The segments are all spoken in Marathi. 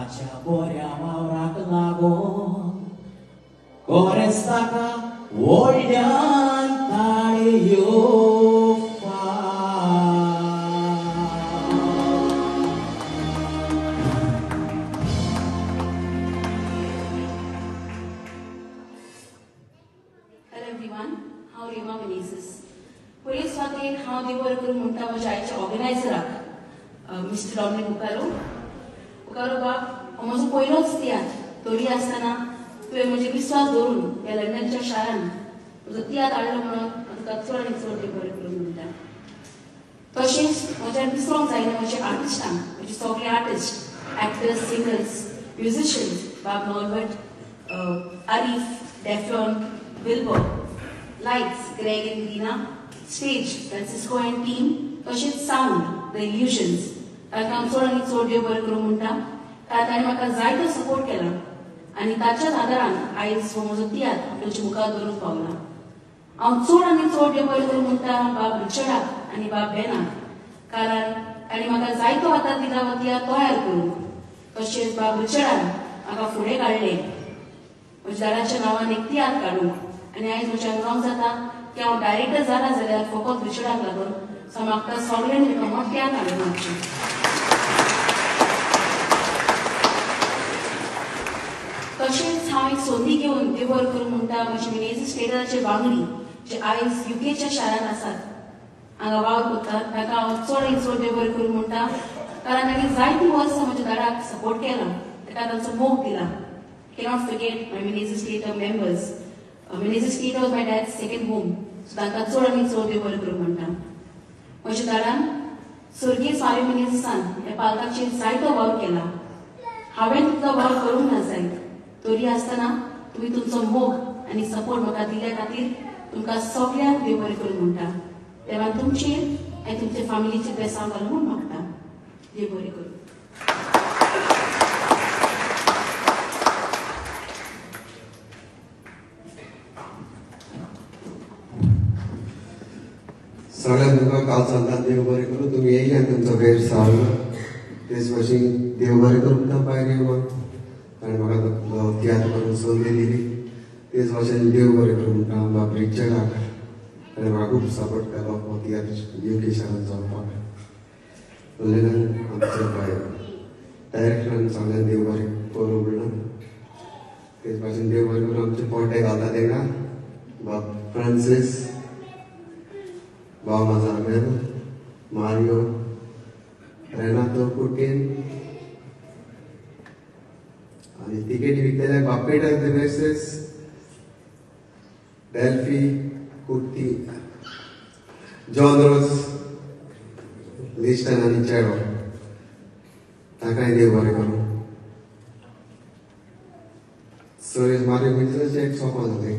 Macia borea maurak lagon Korestaka Wolyan Taliufa Hello everyone, how Rima Menezes. Police Fatin, how they were going to Munta organizer, Mr. Dominic Ukaro. Ukaro Bab, almost a point of Stiat, Tori Astana, to a Mujibiswas Dorun, a London Sharan, the Tiat Alamon, and Katsura and Sorti Munta. Toshis, which are songs I know which are artist, which is talking artists, actors, singers, musicians, Bob Norbert, Arif, Deflon, Wilbur, lights, Greg and Dina, stage, Francisco and team, Toshit sound, the illusions. I'm sorry, it's all your work, Rumunta. I'm a Zaito support keller. And in Tacha Adaran, I was a theatre, which Muka Duru Paula. I'm sorry, it's all your work, Rumunta, Bab Richard, and Bab Bena. Karan, and Maka Zaito Atadavatia Toya Guru. Toshis Bab Richard, Aka Fure Garle, which Daracha Nava Niktiat Karu. आणि आज मुझे अनुभव जाता कि हम डायरेक्टर ज़रा ज़रा फोकस विचड़ा लागून समाप्त सॉलियन विकमत क्या करें मुझे तसेच हांव एक संधी घेवन देवर करून म्हणटा म्हणजे मेनेजी स्टेटाचे बांगडी जे आयज यूकेच्या शारांत आसात हांगा वावर करतात ताका हांव चड देवर करून म्हणटा कारण ताणें जायती वर्सां म्हज्या दाराक सपोर्ट केला ताका तांचो मोग दिला cannot forget my Menezes Theatre members. Menezes Theatre was my dad's second home. So तांकां चड आनी चड देवर करूं म्हणटा. म्हज्या दारान स्वर्गीय स्वामी मेनेझेसान ह्या पालकाचेर जायतो वावर केला. हांवें तुमचो वावर करूंक ना जायत. तरी आसतना तुमी तुमचो मोग आनी सपोर्ट म्हाका दिल्या खातीर तुमकां सगळ्यांक देवर करूं म्हणटा. देवान तुमचेर आनी तुमचे फॅमिलीचेर बेसांव घालूं म्हूण मागता. देव बरें करूं. सगळ्यांक तुका काल सांगतात देव बरें करूं तुमी येयले आनी तुमचो गैर सावलो तेच भाशेन देव बरें करूं म्हणटा भायर येवंक ताणें म्हाका तियात्र करून संदी दिली तेच भाशेन देव बरें करूं म्हणटा बाब रिचर्डाक ताणें म्हाका खूब सपोर्ट केलो हो तियात्र यूके शारांत जावपाक उलयल्यान आमचे भायर डायरेक्टरान सगळ्यांक देव बरें करूं म्हणून तेच भाशेन देव बरें करून आमचे पोटे घालता तेंकां बाब Francis Bawa Mazarmel, Mario, Renato Putin, आणि तिकेटी विकलेल्या बापेटा दिनेसेस, डेल्फी, कुर्ती, जॉन रोज, लिस्टन आणि चेडो, ताकाय देव बरें करूं. सुरेश मारियो मित्राचें एक स्वप्न जालें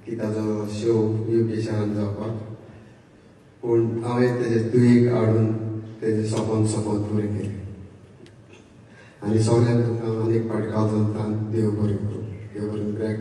की ताजो शो यूके शारांत जावपाक पूण हांवें तेजे दुयेक हाडून तेजें सपोन पुरें केलें आनी सगळ्यांक तुका आनीक फावटी काल सांगता देव बरें करूं देव बरें ग्रेट